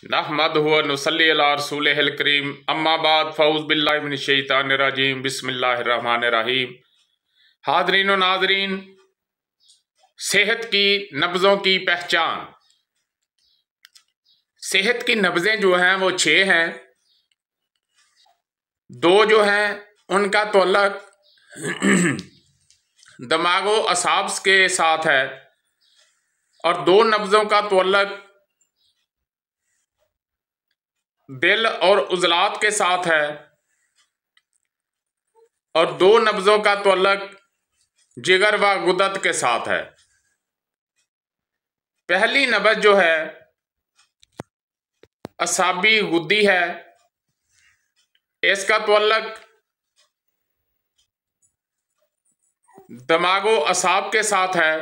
नहमदुहु व नुसल्ली अला रसूलिहिल करीम अम्मा बाद फ़ऊज़ बिल्लाहि मिनश शैतानिर रजीम बिस्मिल्लाहिर रहमानिर रहीम। हाज़रीन व नाज़रीन, सेहत की नब्ज़ों की पहचान। सेहत की नब्ज़ें जो हैं वो 6 हैं। 2 जो हैं उनका तअल्लुक़ दिमागो असाब्स के साथ है और 2 नब्ज़ों का तअल्लुक़ दिल और उज़लात के साथ है और 2 नब्ज़ों का तअल्लुक़ जिगर व गुदत के साथ है। पहली नब्ज़ जो है असाबी गुद्दी है। इसका तअल्लुक़ दिमागो असाब के साथ है।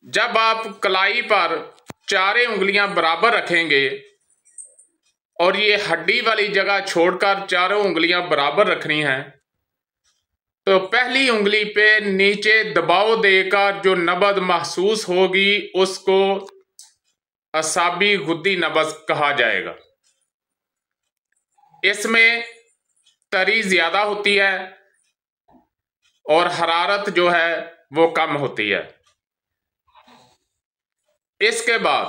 जब आप कलाई पर चारों उंगलियां बराबर रखेंगे और ये हड्डी वाली जगह छोड़कर चारों उंगलियां बराबर रखनी हैं, तो पहली उंगली पे नीचे दबाव देकर जो नब्ज़ महसूस होगी उसको असाबी गुद्दी नब्ज़ कहा जाएगा। इसमें तरी ज्यादा होती है और हरारत जो है वो कम होती है। इसके बाद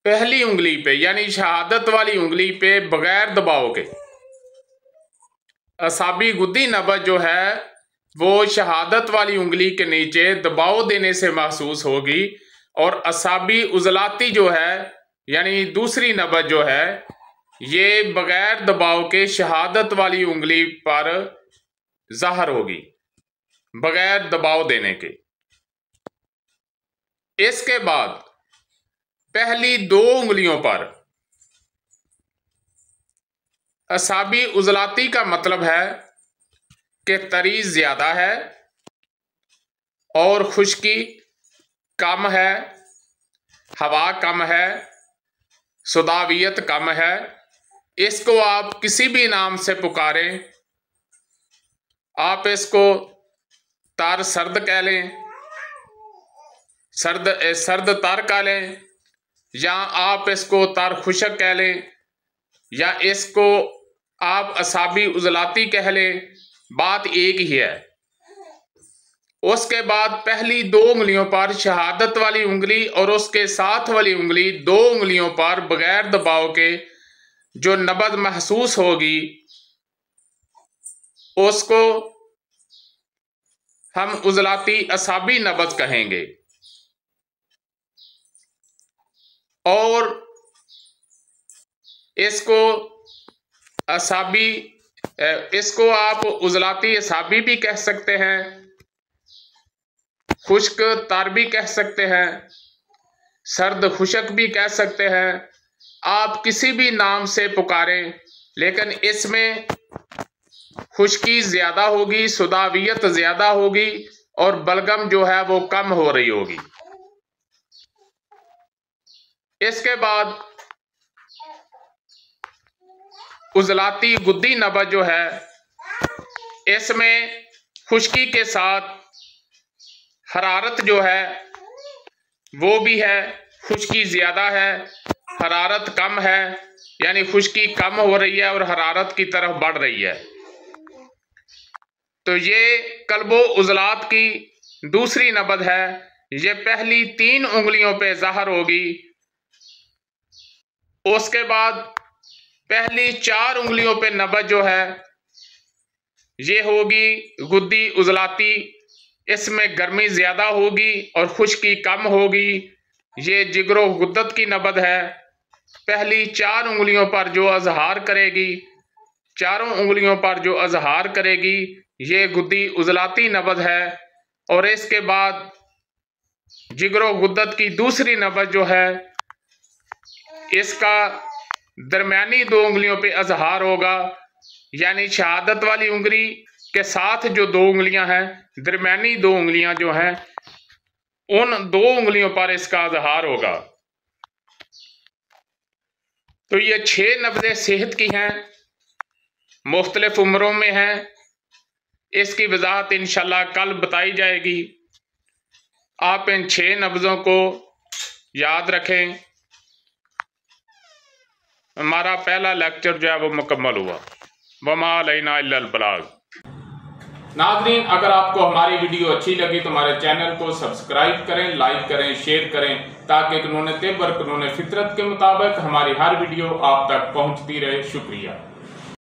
पहली उंगली पे यानी शहादत वाली उंगली पे बगैर दबाव के असाबी गुद्दी नब्ज़ जो है वो शहादत वाली उंगली के नीचे दबाव देने से महसूस होगी और असाबी उज़लाती जो है यानी दूसरी नब्ज़ जो है ये बगैर दबाव के शहादत वाली उंगली पर ज़ाहिर होगी, बगैर दबाव देने के। इसके बाद पहली 2 उंगलियों पर असाबी उज़लाती का मतलब है कि तरी ज्यादा है और खुश्की कम है, हवा कम है, सुदावियत कम है। इसको आप किसी भी नाम से पुकारें। आप इसको तर सर्द कह लें, सर्द तर कह लें, या आप इसको तर खुशक कह लें, या इसको आप असाबी उज़लाती कह लें, बात एक ही है। उसके बाद पहली 2 उंगलियों पर शहादत वाली उंगली और उसके साथ वाली उंगली 2 उंगलियों पर बगैर दबाव के जो नब्ज़ महसूस होगी उसको हम उज़लाती असाबी नब्ज़ कहेंगे। और इसको आप उज़लाती असाबी भी कह सकते हैं, खुश्क तर भी कह सकते हैं, सर्द खुशक भी कह सकते हैं। आप किसी भी नाम से पुकारें, लेकिन इसमें खुश्की ज्यादा होगी, सुदावियत ज्यादा होगी और बलगम जो है वो कम हो रही होगी। इसके बाद उज़लाती गुद्दी नब्ज़ जो है इसमें खुश्की के साथ हरारत जो है वो भी है, खुश्की ज्यादा है, हरारत कम है, यानी खुश्की कम हो रही है और हरारत की तरफ बढ़ रही है। तो ये कल्बो उज़लात की दूसरी नब्ज़ है। ये पहली 3 उंगलियों पे ज़ाहिर होगी। उसके बाद पहली 4 उंगलियों पे नब्ज़ जो है ये होगी गुद्दी उज़लाती। इसमें गर्मी ज्यादा होगी और खुश्की कम होगी। ये जिगरो गुद्दत की नब्ज़ है। पहली 4 उंगलियों पर जो अजहार करेगी, चारों उंगलियों पर जो अजहार करेगी, ये गुद्दी उज़लाती नब्ज़ है। और इसके बाद जिगरो गुद्दत की दूसरी नब्ज़ जो है इसका दरमियानी 2 उंगलियों पे अजहार होगा, यानी शहादत वाली उंगली के साथ जो 2 उंगलियां हैं, दरमियानी 2 उंगलियां जो हैं उन 2 उंगलियों पर इसका अजहार होगा। तो ये 6 नब्ज़ें सेहत की हैं, मुख्तलिफ उम्रों में हैं। इसकी वजाहत इंशाल्लाह कल बताई जाएगी। आप इन 6 नब्ज़ों को याद रखें। हमारा पहला लेक्चर जो है वो मुकम्मल हुआ। वमा अलैना इल्लल बलाग। नाज़रीन, अगर आपको हमारी वीडियो अच्छी लगी तो हमारे चैनल को सब्सक्राइब करें, लाइक करें, शेयर करें, ताकि कानून तिब और कानून फितरत के मुताबिक हमारी हर वीडियो आप तक पहुंचती रहे। शुक्रिया।